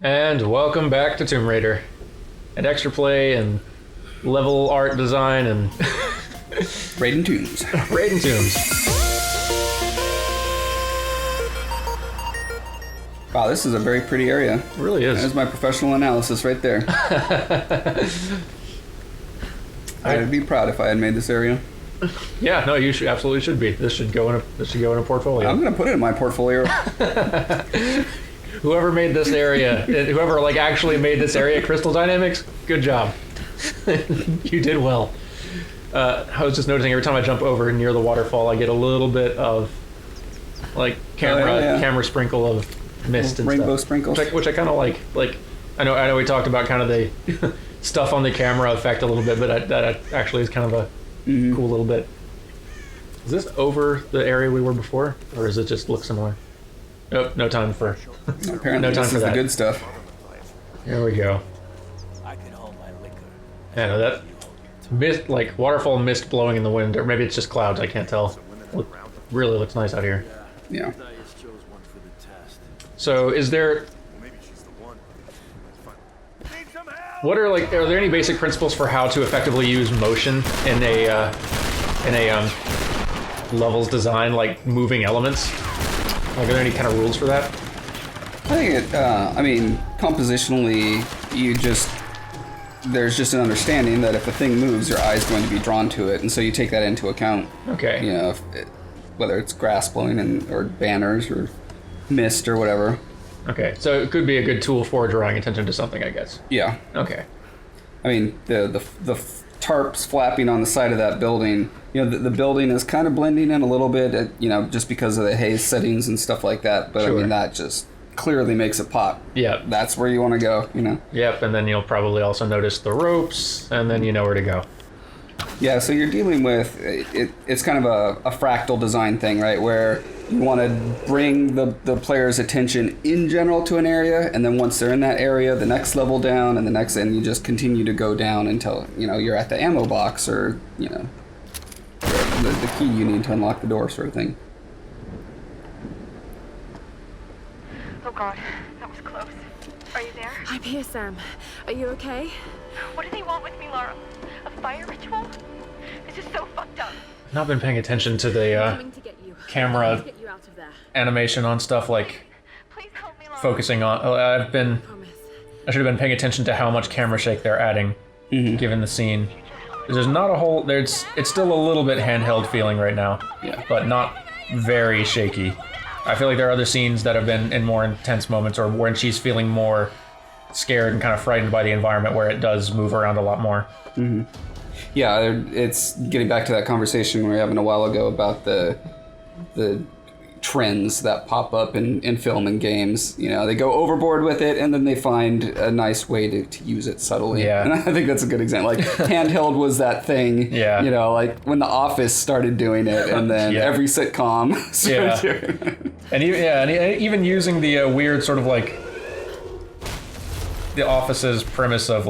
And welcome back to Tomb Raider. And extra play and level art design and Raiding Tombs. Raiding Tombs. Wow, this is a very pretty area. It really is. There's my professional analysis right there. I'd be proud if I had made this area. Yeah, no, you should absolutely should be. This should go in a portfolio. I'm gonna put it in my portfolio. Whoever made this area, whoever actually made this area Crystal Dynamics, good job. You did well. I was just noticing every time I jump over near the waterfall, I get a little bit of camera sprinkle of mist and rainbow stuff, sprinkles, which I kind of like. I know we talked about kind of the stuff on the camera effect a little bit, but that actually is kind of a cool little bit. Is this over the area we were before, or does it just look similar? Nope, no time for. Apparently, no time this for is that. the good stuff. There we go. I can hold my liquor. Yeah, no, that mist, waterfall mist blowing in the wind, or maybe it's just clouds. I can't tell. Really looks nice out here. Yeah. So, is there? What are there any basic principles for how to effectively use motion in a levels design, like moving elements? Are there any kind of rules for that? I think compositionally, there's just an understanding that if a thing moves, your eye's going to be drawn to it, and so you take that into account. Okay. You know, whether it's grass blowing or banners or mist or whatever. Okay, so it could be a good tool for drawing attention to something, I guess. Yeah. Okay. I mean, the tarps flapping on the side of that building, the building is kind of blending in a little bit, just because of the haze settings and stuff like that. But sure. I mean, that just clearly makes it pop. Yeah. That's where you want to go, Yep, and then you'll probably also notice the ropes, and then you know where to go. Yeah, so you're dealing with, it's kind of a fractal design thing, right? Where you want to bring the player's attention in general to an area, and then once they're in that area, the next level down, and you just continue to go down until, you're at the ammo box or, the key you need to unlock the door sort of thing. Oh God, that was close. Are you there? I'm here, Sam. Are you okay? What do they want with me, Laura? A fire ritual? This is so fucked up. I've not been paying attention to the Coming to get you. camera To get you out of there. animation on stuff like Please help me, Laura. focusing on. I should have been paying attention to how much camera shake they're adding, given the scene. There's not a whole. It's still a little bit handheld feeling right now, but not very shaky. I feel like there are other scenes that have been in more intense moments, or when she's feeling more scared and kind of frightened by the environment, where it does move around a lot more. Mm-hmm. Yeah, it's getting back to that conversation we were having a while ago about the trends that pop up in film and games. They go overboard with it, and then they find a nice way to use it subtly. Yeah. And I think that's a good example. Handheld was that thing. Yeah. When The Office started doing it, and then every sitcom started doing it. And even using the weird sort of The Office's premise of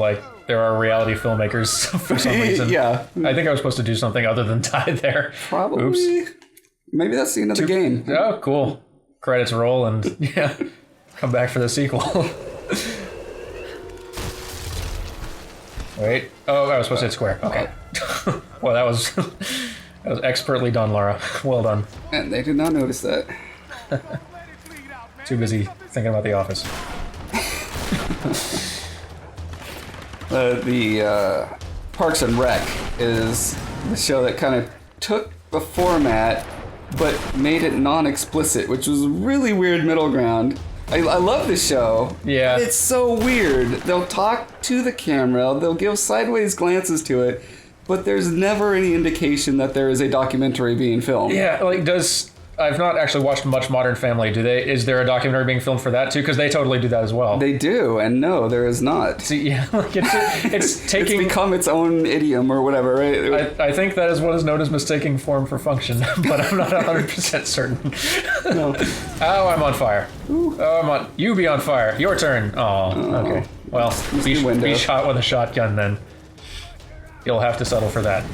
there are reality filmmakers for some reason. Yeah. I think I was supposed to do something other than die there. Probably. Oops. Maybe that's the end of the game. Oh, cool. Credits roll and come back for the sequel. Wait. Oh, I was supposed to hit square. Okay. Well, that was expertly done, Laura. Well done. And they did not notice that. Too busy thinking about The Office. The Parks and Rec is the show that kind of took the format but made it non-explicit, which was a really weird middle ground. I love this show. Yeah. It's so weird. They'll talk to the camera, they'll give sideways glances to it, but there's never any indication that there is a documentary being filmed. Yeah, I've not actually watched much Modern Family. Is there a documentary being filmed for that too? Because they totally do that as well. They do, and no, there is not. See, yeah, it's taking... It's become its own idiom or whatever, right? I think that is what is known as mistaking form for function, but I'm not 100% certain. No. Oh, I'm on fire. Ooh. Oh, you be on fire. Your turn. Oh, okay. Well, be shot with a shotgun then. You'll have to settle for that.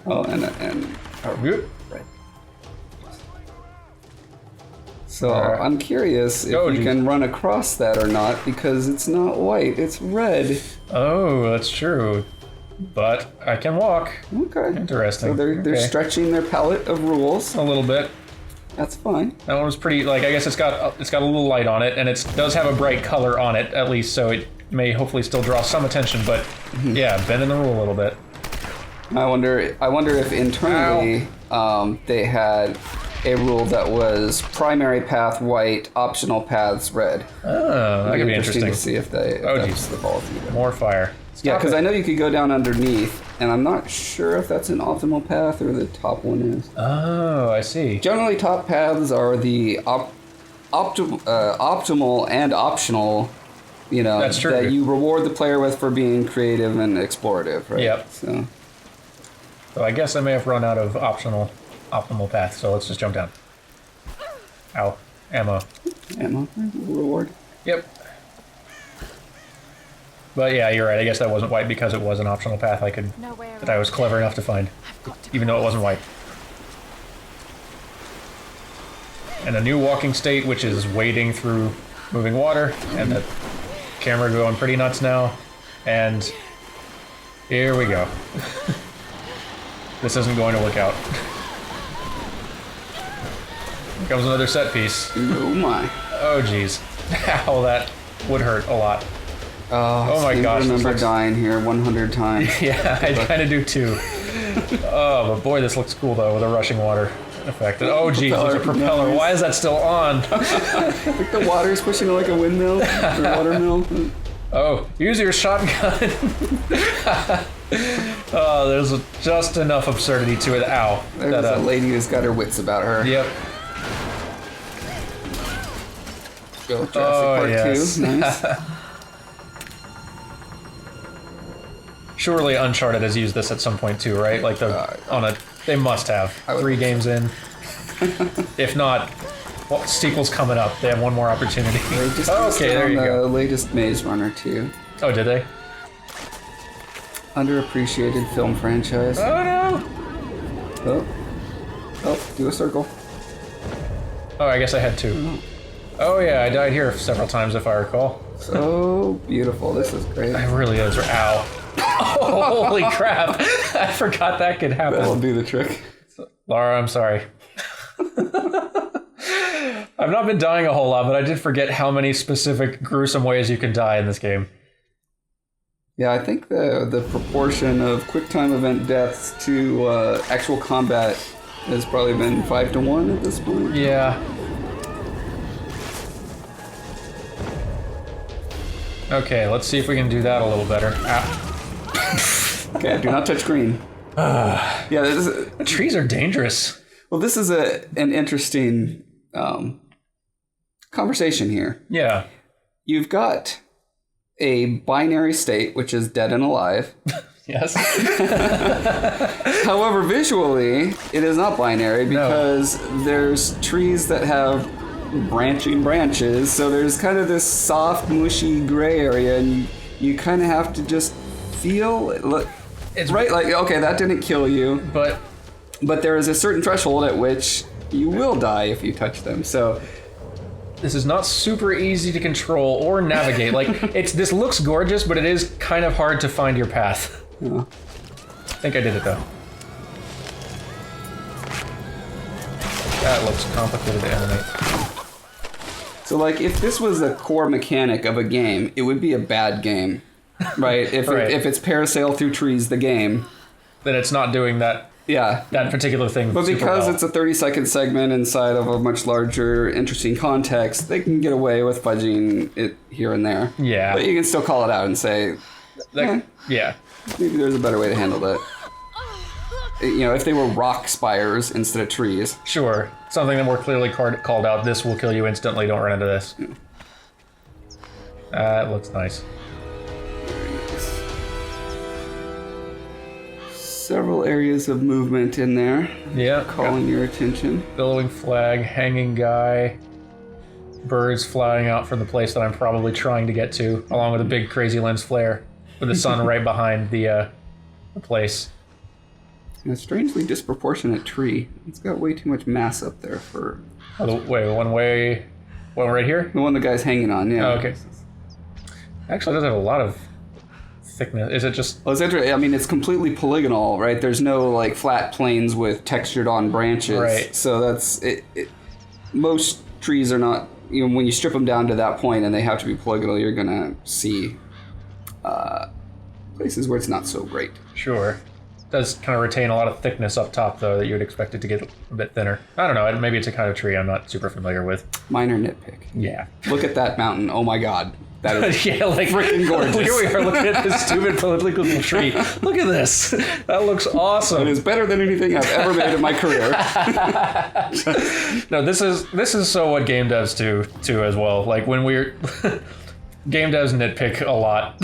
Oh, and Oh, good. So I'm curious if you can run across that or not, because it's not white, it's red. Oh, that's true. But I can walk. Okay. Interesting. So they're stretching their palette of rules. A little bit. That's fine. That one was pretty, like, I guess it's got a little light on it, and it does have a bright color on it, at least, so it may hopefully still draw some attention, but yeah, bending the rule a little bit. I wonder if internally they had a rule that was primary path white, optional paths red. Oh, that could be interesting to see if that's the ball either. More fire. Yeah, because I know you could go down underneath, and I'm not sure if that's an optimal path or the top one is. Oh, I see. Generally, top paths are the optimal and optional, That's true. that you reward the player with for being creative and explorative, right? Yep. So I guess I may have run out of optimal paths, so let's just jump down. Ow. Ammo. Reward. Yep. But yeah, you're right. I guess that wasn't white because it was an optional path that I was clever enough to find, even though it wasn't white. And a new walking state, which is wading through moving water, and the camera going pretty nuts now. And here we go. This isn't going to work out. Here comes another set piece. Oh my. Oh geez. Ow, that would hurt a lot. Oh my gosh. I remember dying here 100 times. Yeah, I kind of do too. Oh, but boy, this looks cool though with a rushing water effect. Oh geez, there's a propeller. Why is that still on? I think the water's pushing like a windmill or watermill. Oh, use your shotgun. Oh, there's just enough absurdity to it. Ow. There's a lady who's got her wits about her. Yep. Go Jurassic Park 2. Nice. Surely Uncharted has used this at some point too, right? Like they must have. 3 games in. If not, well, sequel's coming up. They have one more opportunity. Okay, there you go. The latest Maze Runner 2. Oh, did they? Underappreciated film franchise. Oh no! Oh, do a circle. Oh, I guess I had 2. Oh yeah, I died here several times if I recall. So beautiful. This is great. It really is. Ow. Oh, holy crap. I forgot that could happen. That'll do the trick. Laura, I'm sorry. I've not been dying a whole lot, but I did forget how many specific gruesome ways you can die in this game. Yeah, I think the proportion of quick time event deaths to actual combat has probably been 5-1 at this point. Yeah. Okay, let's see if we can do that a little better. Okay, do not touch green. Yeah, trees are dangerous. Well, this is an interesting conversation here. Yeah. You've got a binary state, which is dead and alive. Yes. However, visually, it is not binary because there's trees that have branching branches, so there's kind of this soft, mushy gray area, and you kind of have to just feel it's right. Like, okay, that didn't kill you, but there is a certain threshold at which you will die if you touch them. So this is not super easy to control or navigate. Like, this looks gorgeous, but it is kind of hard to find your path. Yeah. I think I did it though. That looks complicated to animate. So, like, if this was a core mechanic of a game, it would be a bad game, right? If it's parasail through trees, the game, then it's not doing that. Yeah, that particular thing. But because it's a 30-second segment inside of a much larger, interesting context, they can get away with fudging it here and there. Yeah, but you can still call it out and say, yeah, maybe there's a better way to handle that. You know, if they were rock spires instead of trees. Sure. Something that more clearly called out, this will kill you instantly, don't run into this. It looks nice. Several areas of movement in there. Yeah. Calling your attention. Billowing flag, hanging guy, birds flying out from the place that I'm probably trying to get to, along with a big crazy lens flare with the sun right behind the place. A strangely disproportionate tree. It's got way too much mass up there for Oh, one right here? The one the guy's hanging on, yeah. Oh, okay. Actually, it does have a lot of thickness. Is it just... Well, it's interesting. I mean, it's completely polygonal, right? There's no, like, flat planes with textured on branches. Right. So that's... Most trees are not... You know, when you strip them down to that point and they have to be polygonal, you're going to see places where it's not so great. Sure. Does kind of retain a lot of thickness up top, though, that you would expect it to get a bit thinner. I don't know. Maybe it's a kind of tree I'm not super familiar with. Minor nitpick. Yeah. Look at that mountain. Oh, my God. That is yeah, like freaking gorgeous. Here we are looking at this stupid political tree. Look at this. That looks awesome. It is better than anything I've ever made in my career. No, this is so what game devs do too as well. Like when we're game devs nitpick a lot.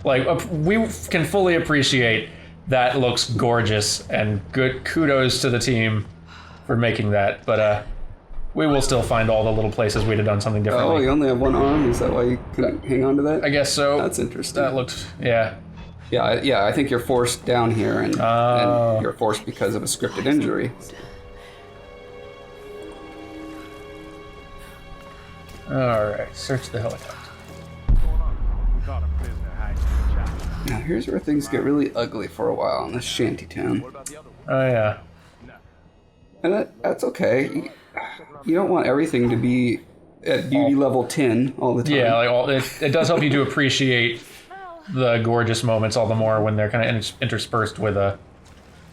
Like we can fully appreciate that looks gorgeous and good. Kudos to the team for making that, but we will still find all the little places we'd have done something differently. Oh, you only have one arm? Is that why you couldn't hang on to that? I guess so. That's interesting. That looks, yeah. Yeah, I think you're forced down here, and you're forced because of a scripted injury. Alright, search the helicopter. Now, here's where things get really ugly for a while in this shantytown. Oh, yeah. And that's okay. You don't want everything to be at beauty level 10 all the time. Yeah, like it does help you to appreciate the gorgeous moments all the more when they're kind of interspersed with a...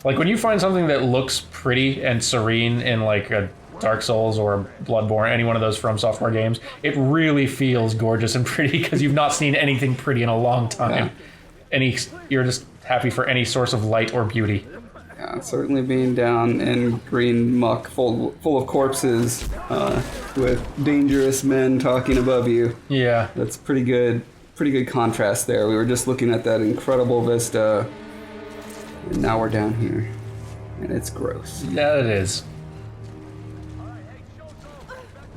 Like, when you find something that looks pretty and serene in, like, a Dark Souls or Bloodborne, any one of those From Software games, it really feels gorgeous and pretty because you've not seen anything pretty in a long time. Yeah. You're just happy for any source of light or beauty. Yeah, certainly being down in green muck full of corpses with dangerous men talking above you. Yeah. That's pretty good contrast there. We were just looking at that incredible vista, and now we're down here, and it's gross. Yeah, it is.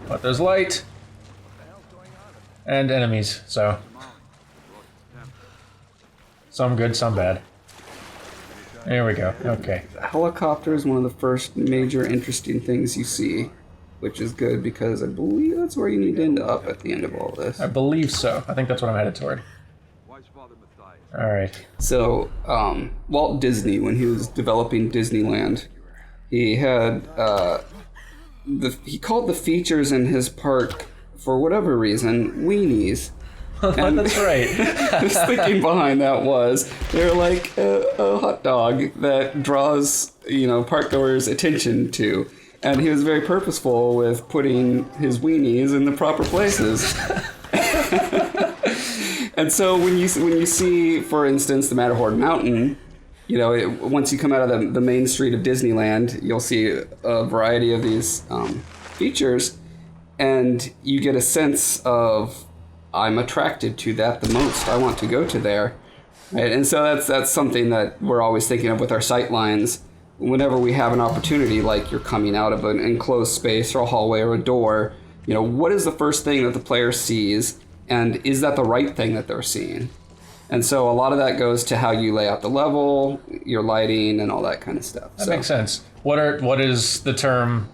But there's light and enemies, so some good, some bad. There we go. Okay. The helicopter is one of the first major interesting things you see, which is good because I believe that's where you need to end up at the end of all this. I believe so. I think that's what I'm headed toward. All right. So, Walt Disney, when he was developing Disneyland, he had he called the features in his park, for whatever reason, weenies. And that's right. His thinking behind that was they're like a hot dog that draws, park goers' attention to. And he was very purposeful with putting his weenies in the proper places. And so when you see, for instance, the Matterhorn Mountain, once you come out of the main street of Disneyland, you'll see a variety of these features, and you get a sense of, I'm attracted to that the most. I want to go to there, right? And so that's something that we're always thinking of with our sight lines. Whenever we have an opportunity, like you're coming out of an enclosed space or a hallway or a door, what is the first thing that the player sees, and is that the right thing that they're seeing? And so a lot of that goes to how you lay out the level, your lighting, and all that kind of stuff. That makes sense. What is the term?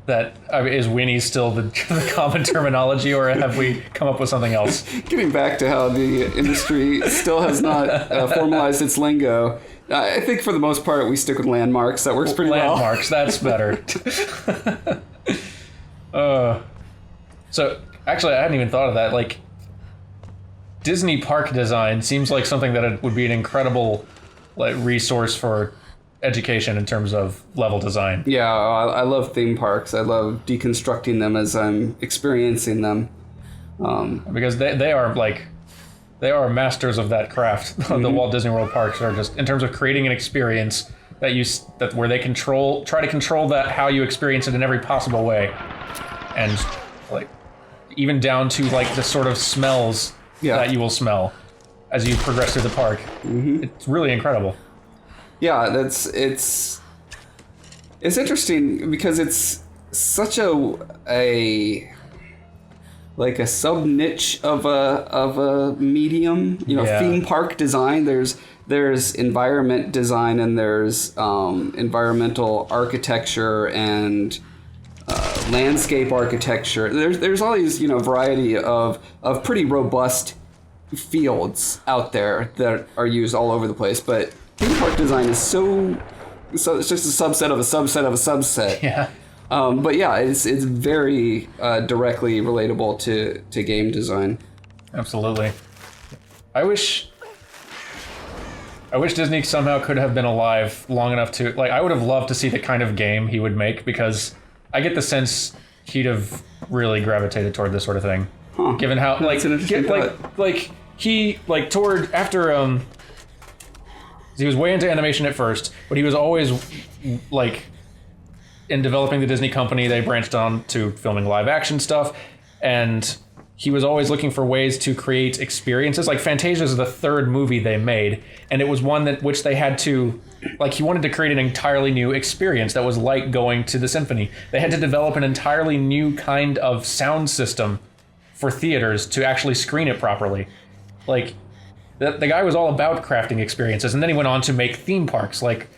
Is weenie still the common terminology, or have we come up with something else? Getting back to how the industry still has not formalized its lingo, I think for the most part we stick with landmarks. That works pretty well. Landmarks, that's better. So actually, I hadn't even thought of that. Like, Disney park design seems like something that would be an incredible resource for education in terms of level design. Yeah, I love theme parks. I love deconstructing them as I'm experiencing them. Because they are masters of that craft. Mm-hmm. The Walt Disney World parks are just, in terms of creating an experience where they try to control that, how you experience it in every possible way, and even down to the sort of smells that you will smell as you progress through the park. Mm-hmm. It's really incredible. Yeah, it's interesting because it's such a sub niche of a medium. Theme park design. There's environment design, and there's environmental architecture and landscape architecture. There's all these, variety of pretty robust fields out there that are used all over the place. But theme park design is so it's just a subset of a subset of a subset. Yeah. But yeah, it's very directly relatable to game design. Absolutely. I wish Disney somehow could have been alive long enough to, like, I would have loved to see the kind of game he would make, because I get the sense he'd have really gravitated toward this sort of thing. Huh. Given how, That's an interesting thought. He was way into animation at first, but he was always, like, in developing the Disney company, they branched on to filming live action stuff, and he was always looking for ways to create experiences. Like, Fantasia is the third movie they made, and it was one which they had to, like, he wanted to create an entirely new experience that was like going to the symphony. They had to develop an entirely new kind of sound system for theaters to actually screen it properly. Like, the guy was all about crafting experiences, and then he went on to make theme parks, like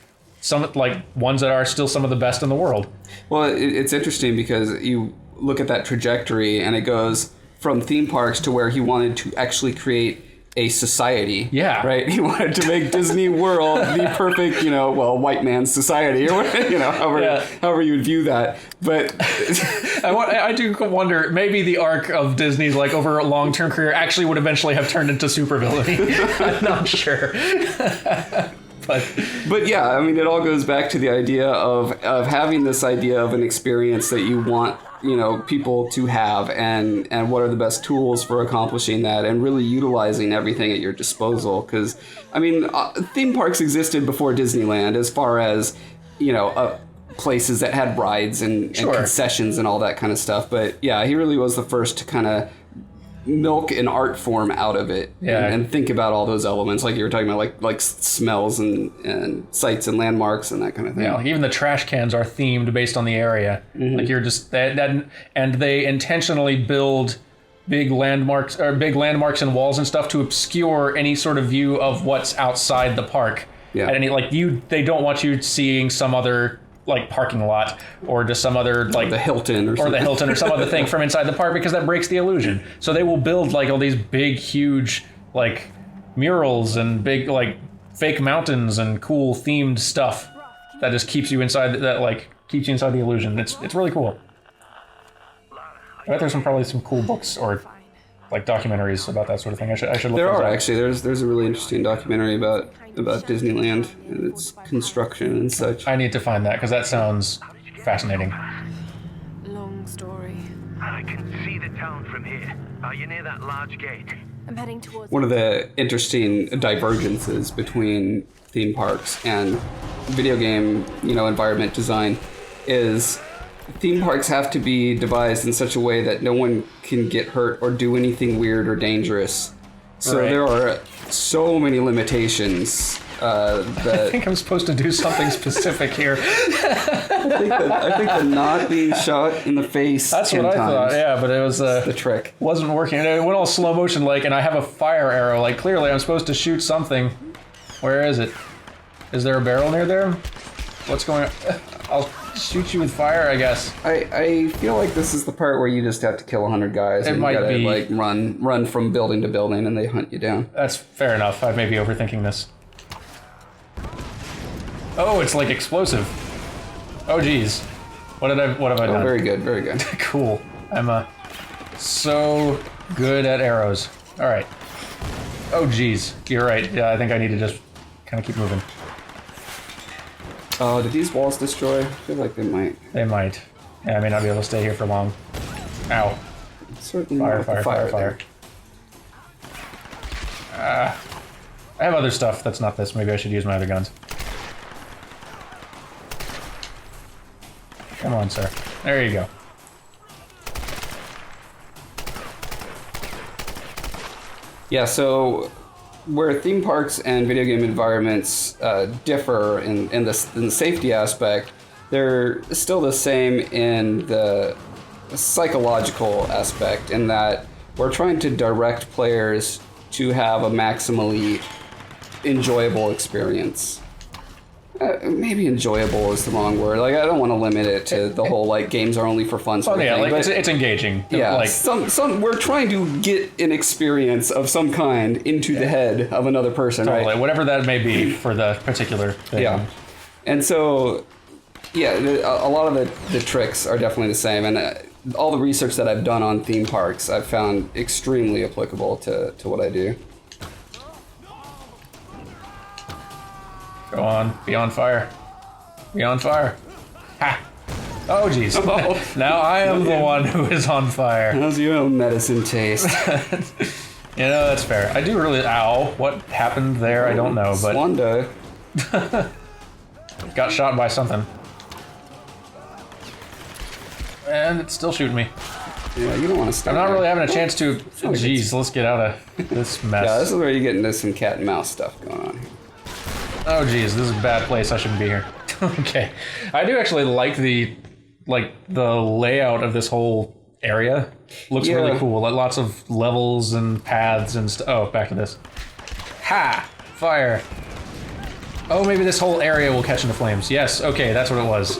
ones that are still some of the best in the world. Well, it's interesting because you look at that trajectory, and it goes from theme parks to where he wanted to actually create a society. Yeah. Right? He wanted to make Disney World the perfect, white man's society, or however you would view that. But I do wonder, maybe the arc of Disney's, like, over a long-term career actually would eventually have turned into supervillainy. I'm not sure. But yeah, I mean, it all goes back to the idea of having this idea of an experience that you want, people to have, and what are the best tools for accomplishing that, and really utilizing everything at your disposal. Because, I mean, theme parks existed before Disneyland, as far as, places that had rides and concessions and all that kind of stuff. But yeah, he really was the first to kind of milk an art form out of it, and think about all those elements, like you were talking about, like smells and sights and landmarks and that kind of thing. Yeah, even the trash cans are themed based on the area. Mm-hmm. Like, you're just and they intentionally build big landmarks and walls and stuff to obscure any sort of view of what's outside the park. Yeah. At they don't want you seeing some other, like, parking lot, or just some other, like, the Hilton or some other thing from inside the park, because that breaks the illusion. So they will build, like, all these big, huge, like, murals and big, like, fake mountains and cool themed stuff that just keeps you inside the illusion. It's really cool. I bet there's probably some cool books or, like, documentaries about that sort of thing. I should look. There those are up. Actually. There's a really interesting documentary about Disneyland and its construction and such. I need to find that, because that sounds fascinating. Long story. I can see the town from here. Are you near that large gate? I'm heading towards... One of the interesting divergences between theme parks and video game, environment design is theme parks have to be devised in such a way that no one can get hurt or do anything weird or dangerous. So there are so many limitations that... I think I'm supposed to do something specific here. I think the not being shot in the face. That's what I thought. Yeah, but it was the trick. Wasn't working. It went all slow motion, like, and I have a fire arrow. Like, clearly I'm supposed to shoot something. Where is it? Is there a barrel near there? What's going on? I'll shoot you with fire, I guess. I feel like this is the part where you just have to kill 100 guys. It might you gotta, be. Like, run from building to building, and they hunt you down. That's fair enough. I may be overthinking this. Oh, it's like explosive. Oh, geez. What have I done? Very good, very good. Cool. I'm so good at arrows. All right. Oh, geez. You're right. Yeah, I think I need to just kind of keep moving. Oh, did these walls destroy? I feel like they might. They might. Yeah, I may not be able to stay here for long. Ow. Certainly Fire. I have other stuff that's not this. Maybe I should use my other guns. Come on, sir. There you go. Yeah, so where theme parks and video game environments differ in the safety aspect, they're still the same in the psychological aspect, in that we're trying to direct players to have a maximally enjoyable experience. Maybe enjoyable is the wrong word. Like, I don't want to limit it to the whole, like, games are only for fun sort of thing. Like, but it's engaging. yeah, Like, some we're trying to get an experience of some kind into the head of another person, totally, right? whatever that may be for the particular thing. Yeah. And so, yeah, a lot of the tricks are definitely the same. And all the research that I've done on theme parks, I've found extremely applicable to what I do. Go on. Be on fire. Be on fire. Ha! Oh, jeez. Oh. Now I am the one who is on fire. How's your own medicine taste? You know, that's fair. I do really... Ow. What happened there? I don't know, but... Swan dive. Got shot by something. And it's still shooting me. Yeah, you don't want to start. I'm not there. really having a chance to... Jeez, let's get out of this mess. Yeah, this is where you get into some cat and mouse stuff going on here. Oh, geez, this is a bad place. I shouldn't be here. Okay. I do actually like the layout of this whole area. Looks really cool. Like lots of levels and paths and stuff. Oh, back to this. Ha! Fire. Oh, maybe this whole area will catch into flames. Yes, okay, that's what it was.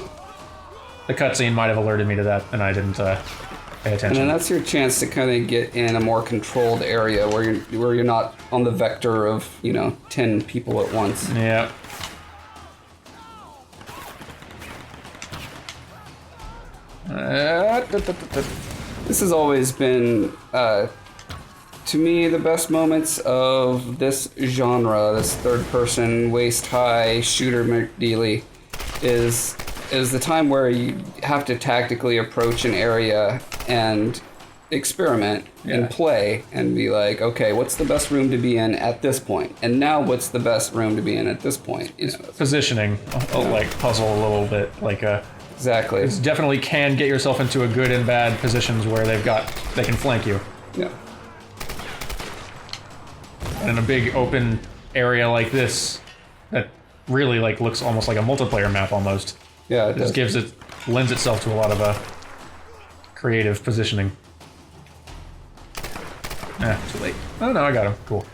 The cutscene might have alerted me to that, and I didn't pay attention. And then that's your chance to kind of get in a more controlled area where you're not on the vector of 10 people at once. Yeah. This has always been, to me, the best moments of this genre, this third-person, waist-high shooter McDeely, is the time where you have to tactically approach an area and experiment and play and be like, okay, what's the best room to be in at this point? And now what's the best room to be in at this point? Positioning, like puzzle a little bit, like exactly. It definitely can get yourself into a good and bad positions where they can flank you. Yeah. And in a big open area like this, that really looks almost like a multiplayer map almost. Yeah, it just lends itself to a lot of creative positioning. Too late. Oh no, I got him. Cool.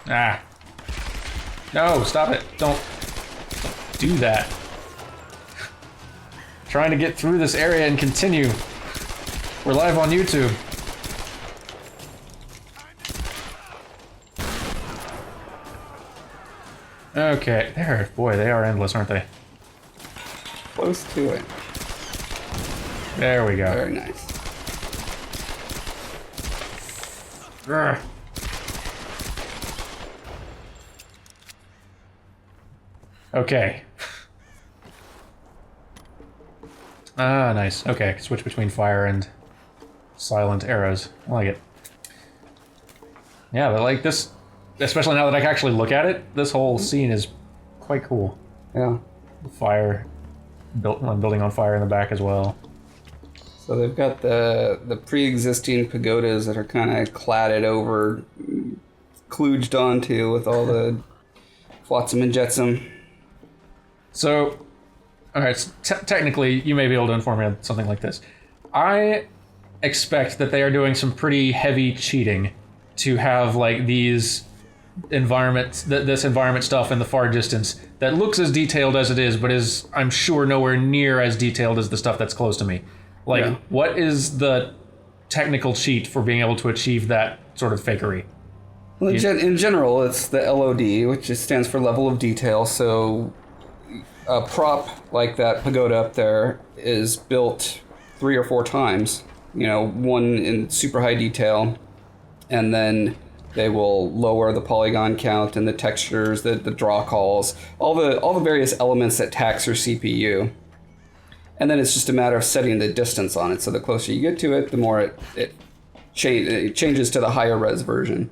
Ah. No, stop it. Don't do that. Trying to get through this area and continue. We're live on YouTube. Okay, there. Boy, they are endless, aren't they? Close to it. There we go. Very nice. Urgh. Okay. Ah, nice. Okay, switch between fire and silent arrows. I like it. Yeah, but like this, especially now that I can actually look at it, this whole scene is quite cool. Yeah. The fire, building on fire in the back as well. So they've got the pre-existing pagodas that are kind of cladded over, kludged onto with all the flotsam and jetsam. So, alright, so technically you may be able to inform me on something like this. I expect that they are doing some pretty heavy cheating to have like these environments, this environment stuff in the far distance that looks as detailed as it is, but is, I'm sure, nowhere near as detailed as the stuff that's close to me. Like, yeah. What is the technical cheat for being able to achieve that sort of fakery? Well, in general, it's the LOD, which stands for level of detail. So a prop like that pagoda up there is built 3 or 4 times. One in super high detail, and then they will lower the polygon count and the textures, the draw calls, all the various elements that tax your CPU. And then it's just a matter of setting the distance on it. So the closer you get to it, the more it changes to the higher res version.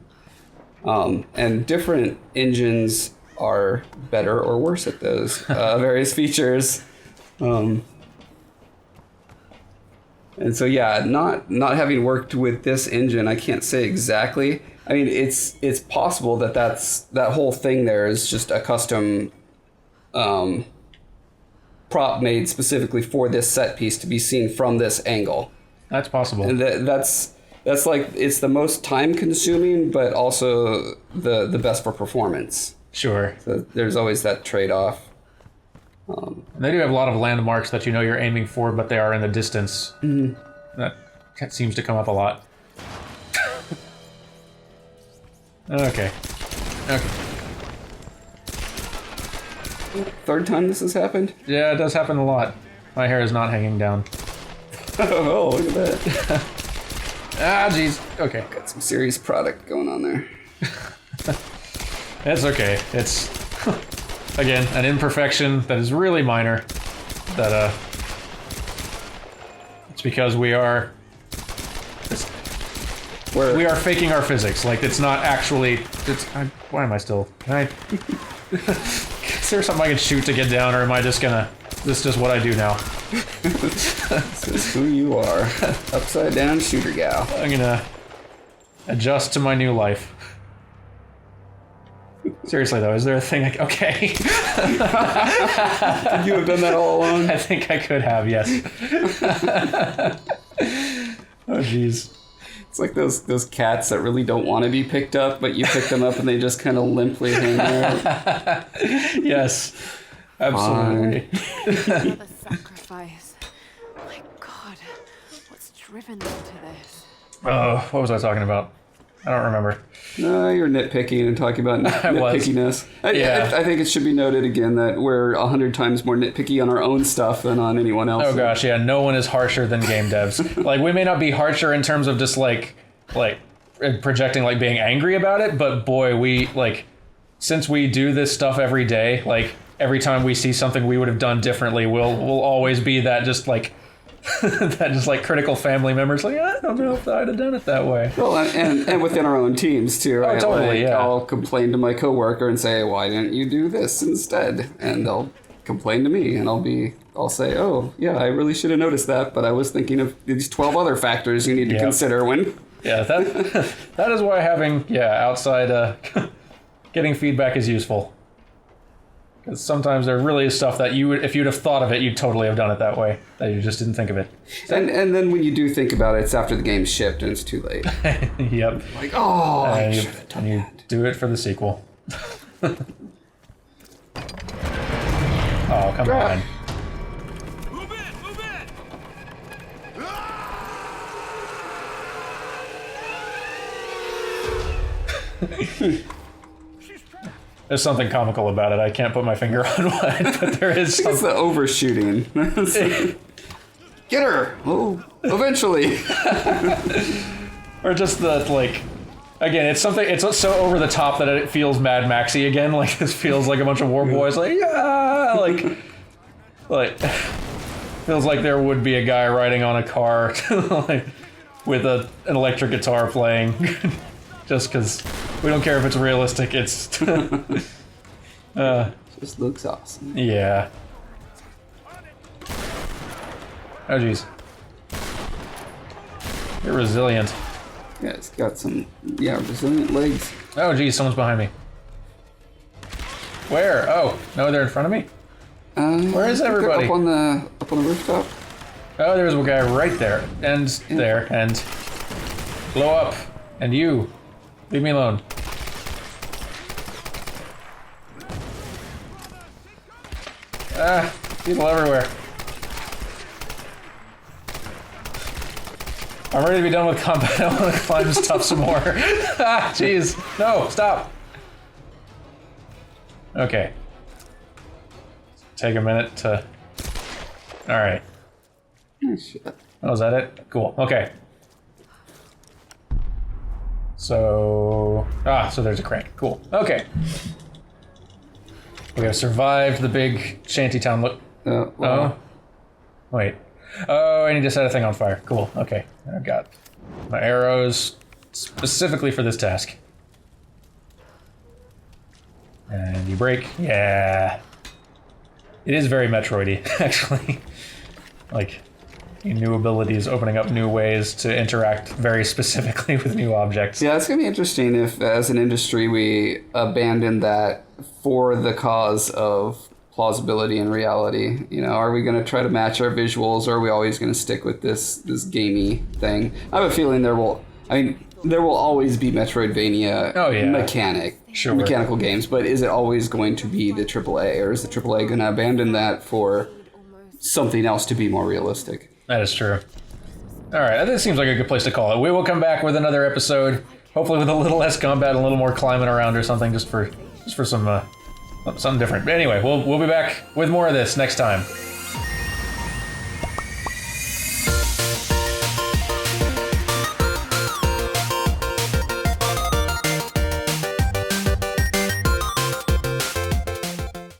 And different engines are better or worse at those various features. And so yeah, not having worked with this engine, I can't say exactly. I mean, it's possible that whole thing there is just a custom prop made specifically for this set piece to be seen from this angle. That's possible. And that's like, it's the most time consuming, but also the best for performance. Sure. So there's always that trade-off. And they do have a lot of landmarks that you know you're aiming for, but they are in the distance. That seems to come up a lot. Okay. Third time this has happened? Yeah, it does happen a lot. My hair is not hanging down. Oh, look at that. Ah, jeez. Okay. Got some serious product going on there. It's okay. It's, again, an imperfection that is really minor. That, it's because we are faking our physics. Like, it's not actually... why am I still... Can I... Is there something I can shoot to get down, or am I just gonna... Is this just what I do now? This is who you are. Upside down shooter gal. I'm gonna adjust to my new life. Seriously though, is there a thing okay. Could you have done that all along? I think I could have, yes. Oh jeez. It's like those cats that really don't want to be picked up, but you pick them up and they just kind of limply hang there. Yes, absolutely. Another sacrifice. My God, what's driven them to this? Oh, what was I talking about? I don't remember. No, you're nitpicking and talking about nitpickiness. I think it should be noted again that we're 100 times more nitpicky on our own stuff than on anyone else. Oh gosh, yeah, no one is harsher than game devs. Like, we may not be harsher in terms of just like projecting like being angry about it, but boy, we like, since we do this stuff every day, like every time we see something we would have done differently, we'll always be that just like that just like critical family members like, I don't know if I'd have done it that way. Well, and within our own teams too, right? Oh, totally, like, yeah. I'll complain to my coworker and say, why didn't you do this instead? And they'll complain to me, and I'll say, oh, yeah, I really should have noticed that, but I was thinking of these 12 other factors you need to consider when... Yeah, that is why having, outside, getting feedback is useful. Because sometimes there really is stuff that if you'd have thought of it, you'd totally have done it that way. That you just didn't think of it. And then when you do think about it, it's after the game's shipped and it's too late. Yep. Like, oh, I should have done and you that. do it for the sequel. Oh, come on. Move in! There's something comical about it. I can't put my finger on what, but there is It's something. the overshooting. Get her! Oh, eventually. Or just the, like... Again, it's so over the top that it feels Mad Maxy again. Like, this feels like a bunch of war boys, like, yeah! Like... Feels like there would be a guy riding on a car, like, with an electric guitar playing. Just because we don't care if it's realistic, it's... Just looks awesome. Yeah. Oh, jeez. You're resilient. Yeah, it's got some, resilient legs. Oh, geez, someone's behind me. Where? Oh, no, they're in front of me? Where is everybody? Up on the rooftop. Oh, there's a guy right there. And there. And blow up. And you. Leave me alone. Ah, people everywhere. I'm ready to be done with combat. I want to climb stuff some more. Ah, jeez. No, stop. Okay. Take a minute to... Alright. Oh, shit. Oh, is that it? Cool. Okay. So there's a crank. Cool. Okay. We have survived the big shantytown look. Oh. Wait. Oh, I need to set a thing on fire. Cool. Okay. I've got my arrows specifically for this task. And you break. Yeah. It is very Metroidy, actually. Like, new abilities opening up new ways to interact very specifically with new objects. Yeah, it's going to be interesting if, as an industry, we abandon that for the cause of plausibility and reality. You know, are we going to try to match our visuals, or are we always going to stick with this gamey thing? I have a feeling there will always be Metroidvania mechanic. mechanical games, but is it always going to be the AAA, or is the AAA going to abandon that for something else to be more realistic? That is true. All right, this seems like a good place to call it. We will come back with another episode, hopefully with a little less combat and a little more climbing around or something, just for some something different. But anyway, we'll be back with more of this next time.